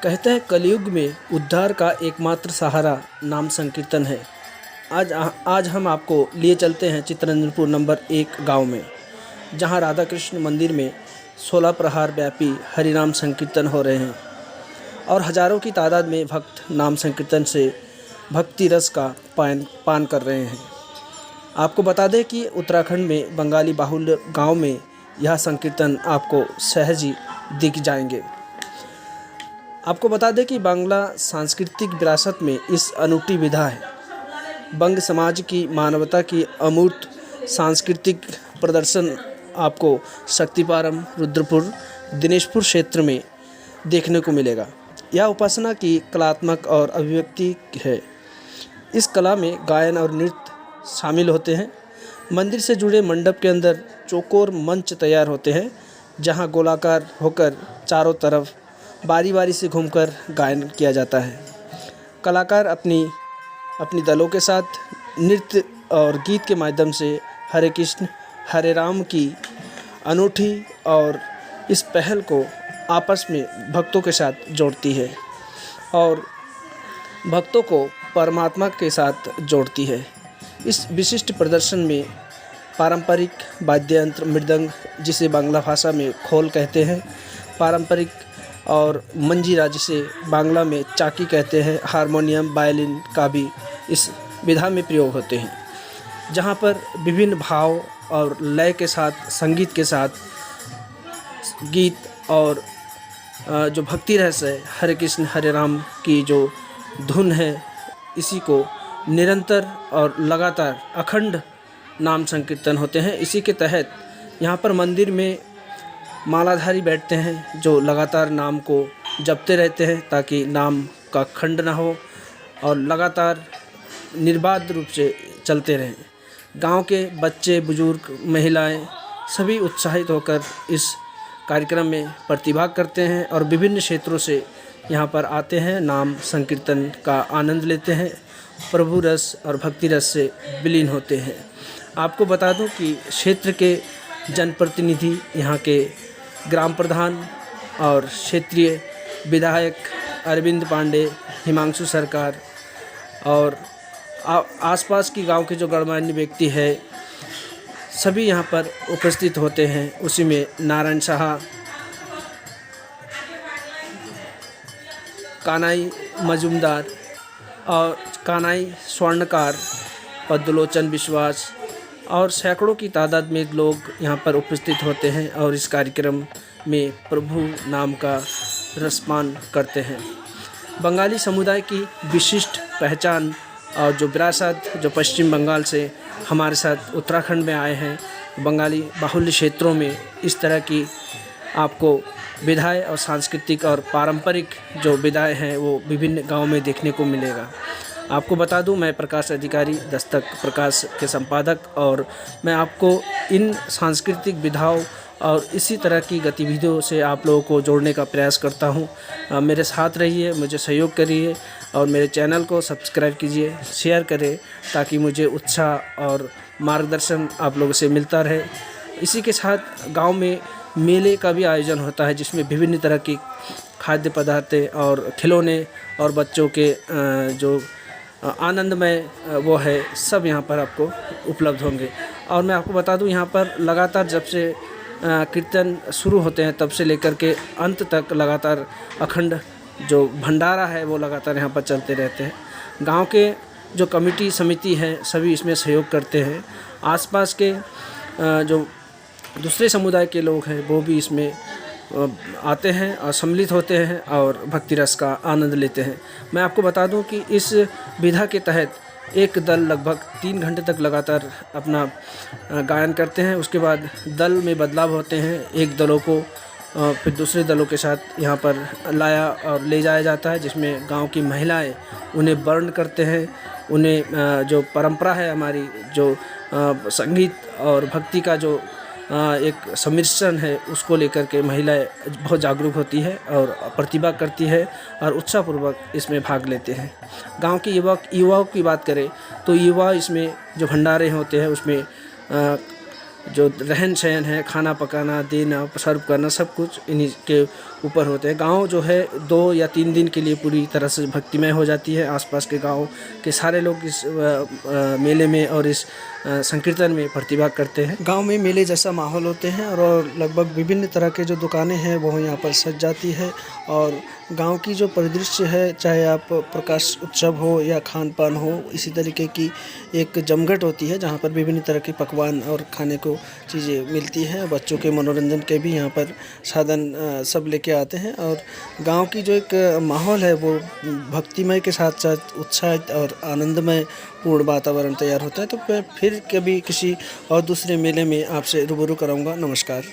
कहते हैं कलयुग में उद्धार का एकमात्र सहारा नाम संकीर्तन है। आज हम आपको लिए चलते हैं चित्तरंजनपुर नंबर 1 गांव में, जहां राधा कृष्ण मंदिर में 16 प्रहार व्यापी हरिनाम संकीर्तन हो रहे हैं और हजारों की तादाद में भक्त नाम संकीर्तन से भक्ति रस का पान कर रहे हैं। आपको बता दें कि उत्तराखंड में बंगाली बाहुल्य गांव में यह संकीर्तन आपको सहज ही दिख जाएंगे। आपको बता दें कि बांग्ला सांस्कृतिक विरासत में इस अनूठी विधा है। बंग समाज की मानवता की अमूर्त सांस्कृतिक प्रदर्शन आपको शक्तिपारम, रुद्रपुर, दिनेशपुर क्षेत्र में देखने को मिलेगा। यह उपासना की कलात्मक और अभिव्यक्ति है। इस कला में गायन और नृत्य शामिल होते हैं। मंदिर से जुड़े मंडप के अंदर चौकोर मंच तैयार होते हैं, जहां गोलाकार होकर चारों तरफ बारी बारी से घूमकर गायन किया जाता है। कलाकार अपनी दलों के साथ नृत्य और गीत के माध्यम से हरे कृष्ण हरे राम की अनूठी और इस पहल को आपस में भक्तों के साथ जोड़ती है और भक्तों को परमात्मा के साथ जोड़ती है। इस विशिष्ट प्रदर्शन में पारंपरिक वाद्य यंत्र मृदंग, जिसे बांग्ला भाषा में खोल कहते हैं, पारंपरिक और मंजीरा, जिसे बांग्ला में चाकी कहते हैं, हारमोनियम, वायलिन का भी इस विधा में प्रयोग होते हैं, जहाँ पर विभिन्न भाव और लय के साथ, संगीत के साथ गीत और जो भक्ति रस है, हरे कृष्ण हरे राम की जो धुन है, इसी को निरंतर और लगातार अखंड नाम संकीर्तन होते हैं। इसी के तहत यहाँ पर मंदिर में मालाधारी बैठते हैं, जो लगातार नाम को जपते रहते हैं ताकि नाम का खंड ना हो और लगातार निर्बाध रूप से चलते रहें। गांव के बच्चे, बुजुर्ग, महिलाएं सभी उत्साहित होकर इस कार्यक्रम में प्रतिभाग करते हैं और विभिन्न क्षेत्रों से यहाँ पर आते हैं, नाम संकीर्तन का आनंद लेते हैं, प्रभु रस और भक्ति रस से विलीन होते हैं। आपको बता दूं कि क्षेत्र के जनप्रतिनिधि, यहाँ के ग्राम प्रधान और क्षेत्रीय विधायक अरविंद पांडे, हिमांशु सरकार और आसपास की गांव के जो गणमान्य व्यक्ति है, सभी यहाँ पर उपस्थित होते हैं। उसी में नारायण शाह, कानाई मजुमदार और कानाई स्वर्णकार, पद्मलोचन विश्वास और सैकड़ों की तादाद में लोग यहाँ पर उपस्थित होते हैं और इस कार्यक्रम में प्रभु नाम का रसपान करते हैं। बंगाली समुदाय की विशिष्ट पहचान और जो विरासत जो पश्चिम बंगाल से हमारे साथ उत्तराखंड में आए हैं, बंगाली बाहुल्य क्षेत्रों में इस तरह की आपको विधाएँ और सांस्कृतिक और पारंपरिक जो विधाएँ हैं वो विभिन्न गाँव में देखने को मिलेगा। आपको बता दूं, मैं प्रकाश अधिकारी, दस्तक प्रकाश के संपादक, और मैं आपको इन सांस्कृतिक विधाओं और इसी तरह की गतिविधियों से आप लोगों को जोड़ने का प्रयास करता हूं। मेरे साथ रहिए, मुझे सहयोग करिए और मेरे चैनल को सब्सक्राइब कीजिए, शेयर करें ताकि मुझे उत्साह और मार्गदर्शन आप लोगों से मिलता रहे। इसी के साथ गांव में मेले का भी आयोजन होता है, जिसमें विभिन्न तरह की खाद्य पदार्थ और खिलौने और बच्चों के जो आनंदमय वो है, सब यहाँ पर आपको उपलब्ध होंगे। और मैं आपको बता दूं, यहाँ पर लगातार जब से कीर्तन शुरू होते हैं तब से लेकर के अंत तक लगातार अखंड जो भंडारा है वो लगातार यहाँ पर चलते रहते हैं। गांव के जो कमेटी समिति है, सभी इसमें सहयोग करते हैं। आसपास के जो दूसरे समुदाय के लोग हैं वो भी इसमें आते हैं और सम्मिलित होते हैं और भक्ति रस का आनंद लेते हैं। मैं आपको बता दूं कि इस विधा के तहत एक दल लगभग 3 घंटे तक लगातार अपना गायन करते हैं। उसके बाद दल में बदलाव होते हैं। एक दलों को फिर दूसरे दलों के साथ यहाँ पर लाया और ले जाया जाता है, जिसमें गांव की महिलाएं उन्हें वर्ण करते हैं। उन्हें जो परंपरा है हमारी, जो संगीत और भक्ति का जो एक सम्मिश्रण है, उसको लेकर के महिलाएं बहुत जागरूक होती है और प्रतिभा करती है और उत्साहपूर्वक इसमें भाग लेते हैं। गांव के युवाओं की बात करें तो युवा इसमें जो भंडारे होते हैं उसमें जो रहन सहन है, खाना पकाना, देना, सर्व करना, सब कुछ इन्हीं के ऊपर होते हैं। गांव जो है 2 या 3 दिन के लिए पूरी तरह से भक्तिमय हो जाती है। आसपास के गांव के सारे लोग इस मेले में और इस संकीर्तन में प्रतिभाग करते हैं। गांव में मेले जैसा माहौल होते हैं और लगभग विभिन्न तरह के जो दुकानें हैं वो यहाँ पर सज जाती है। और गांव की जो परिदृश्य है, चाहे आप प्रकाश उत्सव हो या खान पान हो, इसी तरीके की एक जमघट होती है जहाँ पर विभिन्न तरह के पकवान और खाने को चीज़ें मिलती हैं। बच्चों के मनोरंजन के भी यहाँ पर साधन सब लेके आते हैं। और गांव की जो एक माहौल है वो भक्तिमय के साथ साथ उत्साहित और आनंदमय पूर्ण वातावरण तैयार होता है। तो मैं फिर कभी किसी और दूसरे मेले में आपसे रूबरू कराऊंगा। नमस्कार।